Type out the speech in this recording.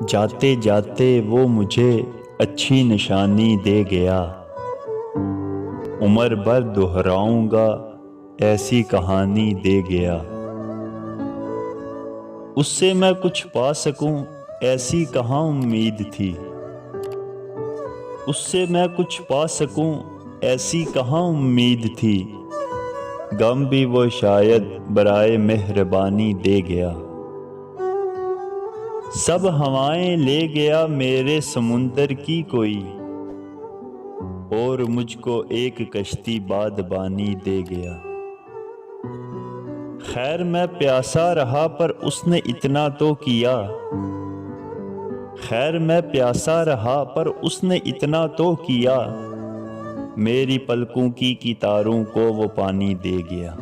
जाते जाते वो मुझे अच्छी निशानी दे गया। उम्र भर दोहराऊंगा ऐसी कहानी दे गया। उससे मैं कुछ पा सकूं ऐसी कहाँ उम्मीद थी। उससे मैं कुछ पा सकूं ऐसी कहाँ उम्मीद थी। गम भी वो शायद बराए मेहरबानी दे गया। सब हवाएं ले गया मेरे समुंदर की कोई, और मुझको एक कश्ती बादबानी दे गया। खैर मैं प्यासा रहा पर उसने इतना तो किया। खैर मैं प्यासा रहा पर उसने इतना तो किया। मेरी पलकों की कितारों को वो पानी दे गया।